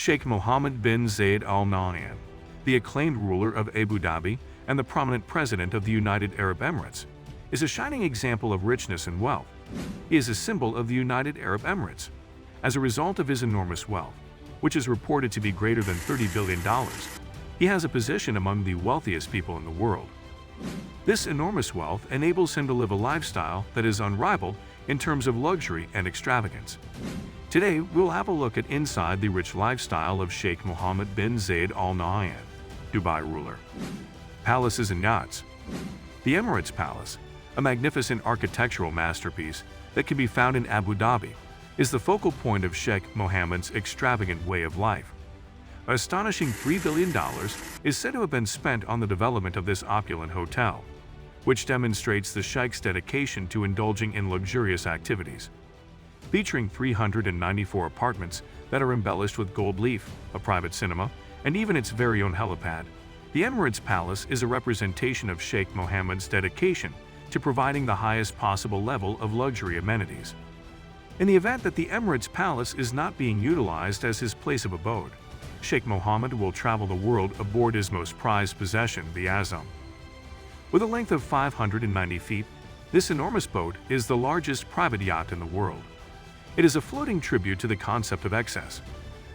Sheikh Mohammed bin Zayed Al Nahyan, the acclaimed ruler of Abu Dhabi and the prominent president of the United Arab Emirates, is a shining example of richness and wealth. He is a symbol of the United Arab Emirates. As a result of his enormous wealth, which is reported to be greater than $30 billion, he has a position among the wealthiest people in the world. This enormous wealth enables him to live a lifestyle that is unrivaled in terms of luxury and extravagance. Today, we'll have a look at inside the rich lifestyle of Sheikh Mohammed bin Zayed Al Nahyan, Dubai ruler. Palaces and yachts. The Emirates Palace, a magnificent architectural masterpiece that can be found in Abu Dhabi, is the focal point of Sheikh Mohammed's extravagant way of life. An astonishing $3 billion is said to have been spent on the development of this opulent hotel, which demonstrates the Sheikh's dedication to indulging in luxurious activities. Featuring 394 apartments that are embellished with gold leaf, a private cinema, and even its very own helipad, the Emirates Palace is a representation of Sheikh Mohammed's dedication to providing the highest possible level of luxury amenities. In the event that the Emirates Palace is not being utilized as his place of abode, Sheikh Mohammed will travel the world aboard his most prized possession, the Azam. With a length of 590 feet, this enormous boat is the largest private yacht in the world. It is a floating tribute to the concept of excess.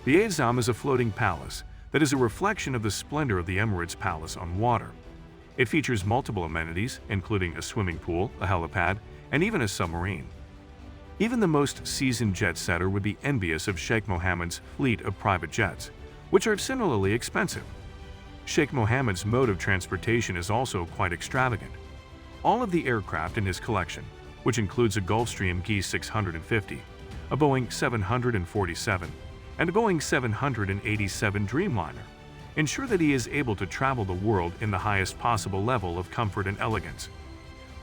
The Azam is a floating palace that is a reflection of the splendor of the Emirates Palace on water. It features multiple amenities, including a swimming pool, a helipad, and even a submarine. Even the most seasoned jet-setter would be envious of Sheikh Mohammed's fleet of private jets, which are similarly expensive. Sheikh Mohammed's mode of transportation is also quite extravagant. All of the aircraft in his collection, which includes a Gulfstream G650, a Boeing 747, and a Boeing 787 Dreamliner, ensure that he is able to travel the world in the highest possible level of comfort and elegance.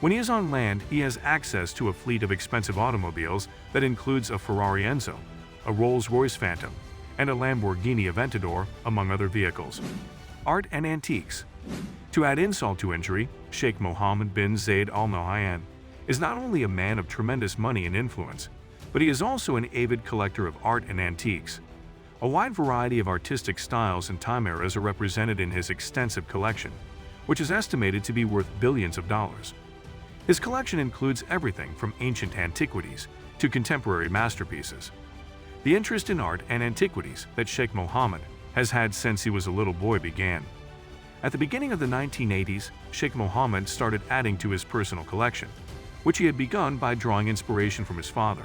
When he is on land, he has access to a fleet of expensive automobiles that includes a Ferrari Enzo, a Rolls-Royce Phantom, and a Lamborghini Aventador, among other vehicles. Art and antiques. To add insult to injury, Sheikh Mohammed bin Zayed Al Nahyan is not only a man of tremendous money and influence, but he is also an avid collector of art and antiques. A wide variety of artistic styles and time eras are represented in his extensive collection, which is estimated to be worth billions of dollars. His collection includes everything from ancient antiquities to contemporary masterpieces. The interest in art and antiquities that Sheikh Mohammed has had since he was a little boy began. At the beginning of the 1980s, Sheikh Mohammed started adding to his personal collection, which he had begun by drawing inspiration from his father,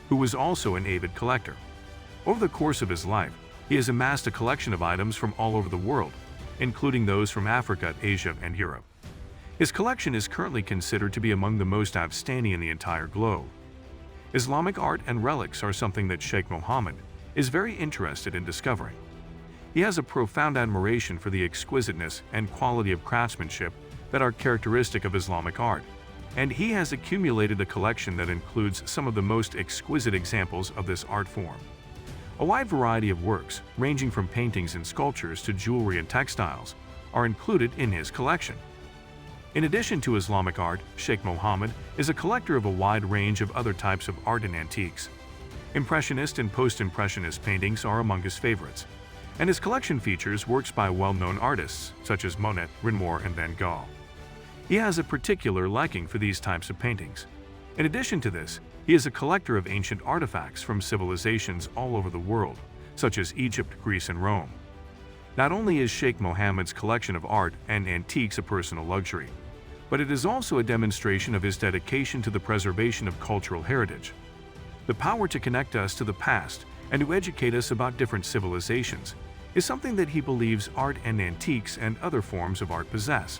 who was also an avid collector. Over the course of his life, he has amassed a collection of items from all over the world, including those from Africa, Asia, and Europe. His collection is currently considered to be among the most outstanding in the entire globe. Islamic art and relics are something that Sheikh Mohammed is very interested in discovering. He has a profound admiration for the exquisiteness and quality of craftsmanship that are characteristic of Islamic art, and he has accumulated a collection that includes some of the most exquisite examples of this art form. A wide variety of works, ranging from paintings and sculptures to jewelry and textiles, are included in his collection. In addition to Islamic art, Sheikh Mohammed is a collector of a wide range of other types of art and antiques. Impressionist and post-impressionist paintings are among his favorites, and his collection features works by well-known artists such as Monet, Renoir, and Van Gogh. He has a particular liking for these types of paintings. In addition to this, he is a collector of ancient artifacts from civilizations all over the world, such as Egypt, Greece, and Rome. Not only is Sheikh Mohammed's collection of art and antiques a personal luxury, but it is also a demonstration of his dedication to the preservation of cultural heritage. The power to connect us to the past and to educate us about different civilizations is something that he believes art and antiques and other forms of art possess.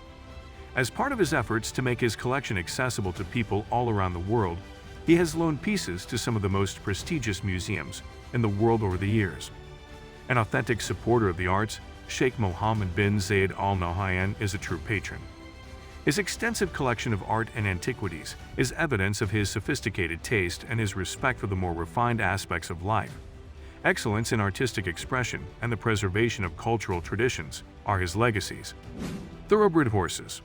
As part of his efforts to make his collection accessible to people all around the world, he has loaned pieces to some of the most prestigious museums in the world over the years. An authentic supporter of the arts, Sheikh Mohammed bin Zayed Al Nahyan is a true patron. His extensive collection of art and antiquities is evidence of his sophisticated taste and his respect for the more refined aspects of life. Excellence in artistic expression and the preservation of cultural traditions are his legacies. Thoroughbred horses.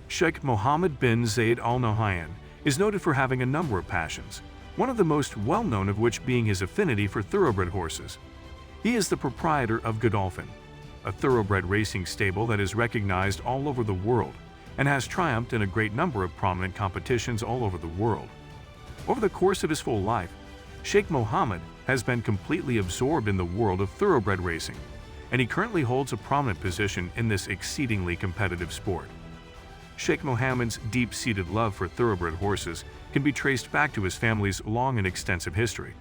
Sheikh Mohammed bin Zayed Al Nahyan is noted for having a number of passions, one of the most well-known of which being his affinity for thoroughbred horses. He is the proprietor of Godolphin, a thoroughbred racing stable that is recognized all over the world and has triumphed in a great number of prominent competitions all over the world. Over the course of his full life, Sheikh Mohammed has been completely absorbed in the world of thoroughbred racing, and he currently holds a prominent position in this exceedingly competitive sport. Sheikh Mohammed's deep-seated love for thoroughbred horses can be traced back to his family's long and extensive history.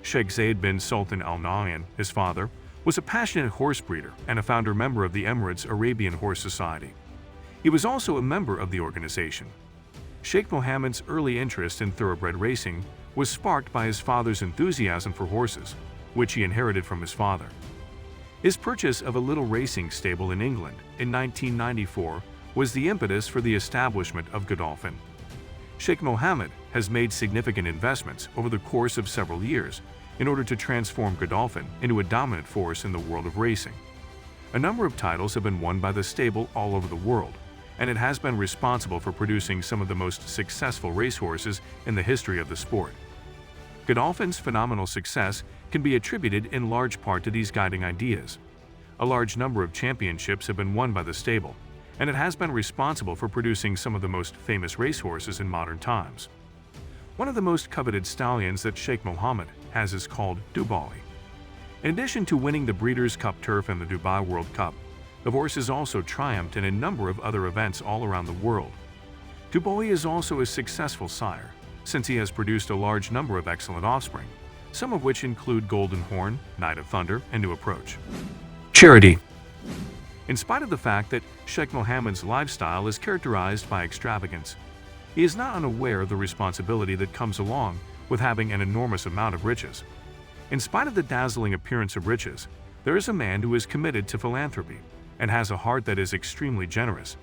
Sheikh Zayed bin Sultan Al Nahyan, his father, was a passionate horse breeder and a founder member of the Emirates Arabian Horse Society. He was also a member of the organization. Sheikh Mohammed's early interest in thoroughbred racing was sparked by his father's enthusiasm for horses, which he inherited from his father. His purchase of a little racing stable in England in 1994 was the impetus for the establishment of Godolphin. Sheikh Mohammed has made significant investments over the course of several years in order to transform Godolphin into a dominant force in the world of racing. A number of titles have been won by the stable all over the world, and it has been responsible for producing some of the most successful racehorses in the history of the sport. Godolphin's phenomenal success can be attributed in large part to these guiding ideas. A large number of championships have been won by the stable, and it has been responsible for producing some of the most famous racehorses in modern times. One of the most coveted stallions that Sheikh Mohammed has is called Dubai. In addition to winning the Breeders' Cup Turf and the Dubai World Cup, the horse has also triumphed in a number of other events all around the world. Dubai is also a successful sire, since he has produced a large number of excellent offspring, some of which include Golden Horn, Night of Thunder, and New Approach. Charity. In spite of the fact that Sheikh Mohammed's lifestyle is characterized by extravagance, he is not unaware of the responsibility that comes along with having an enormous amount of riches. In spite of the dazzling appearance of riches, there is a man who is committed to philanthropy and has a heart that is extremely generous.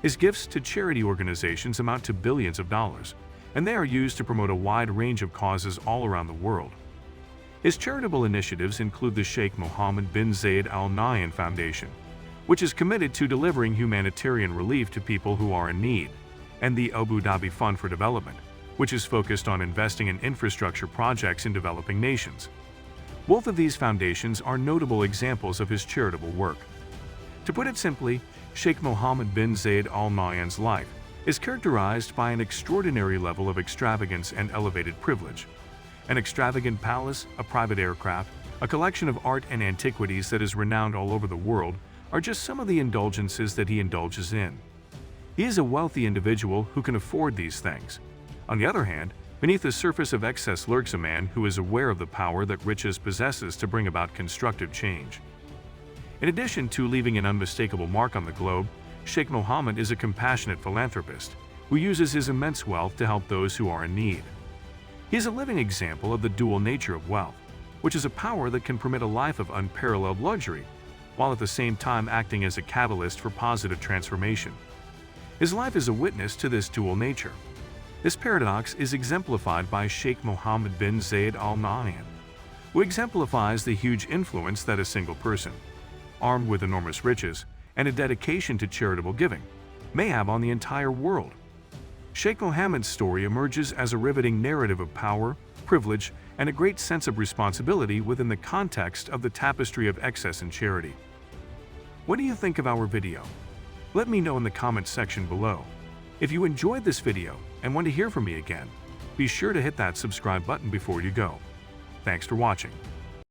His gifts to charity organizations amount to billions of dollars, and they are used to promote a wide range of causes all around the world. His charitable initiatives include the Sheikh Mohammed Bin Zayed Al Nahyan Foundation, which is committed to delivering humanitarian relief to people who are in need, and the Abu Dhabi Fund for Development, which is focused on investing in infrastructure projects in developing nations. Both of these foundations are notable examples of his charitable work. To put it simply, Sheikh Mohammed Bin Zayed Al Nahyan's life is characterized by an extraordinary level of extravagance and elevated privilege. An extravagant palace, a private aircraft, a collection of art and antiquities that is renowned all over the world are just some of the indulgences that he indulges in. He is a wealthy individual who can afford these things. On the other hand, beneath the surface of excess lurks a man who is aware of the power that riches possesses to bring about constructive change. In addition to leaving an unmistakable mark on the globe, Sheikh Mohammed is a compassionate philanthropist who uses his immense wealth to help those who are in need. He is a living example of the dual nature of wealth, which is a power that can permit a life of unparalleled luxury, while at the same time acting as a catalyst for positive transformation. His life is a witness to this dual nature. This paradox is exemplified by Sheikh Mohammed Bin Zayed Al Nahyan, who exemplifies the huge influence that a single person, armed with enormous riches and a dedication to charitable giving, may have on the entire world. Sheikh Mohammed's story emerges as a riveting narrative of power, privilege, and a great sense of responsibility within the context of the tapestry of excess and charity. What do you think of our video? Let me know in the comments section below. If you enjoyed this video and want to hear from me again, be sure to hit that subscribe button before you go. Thanks for watching.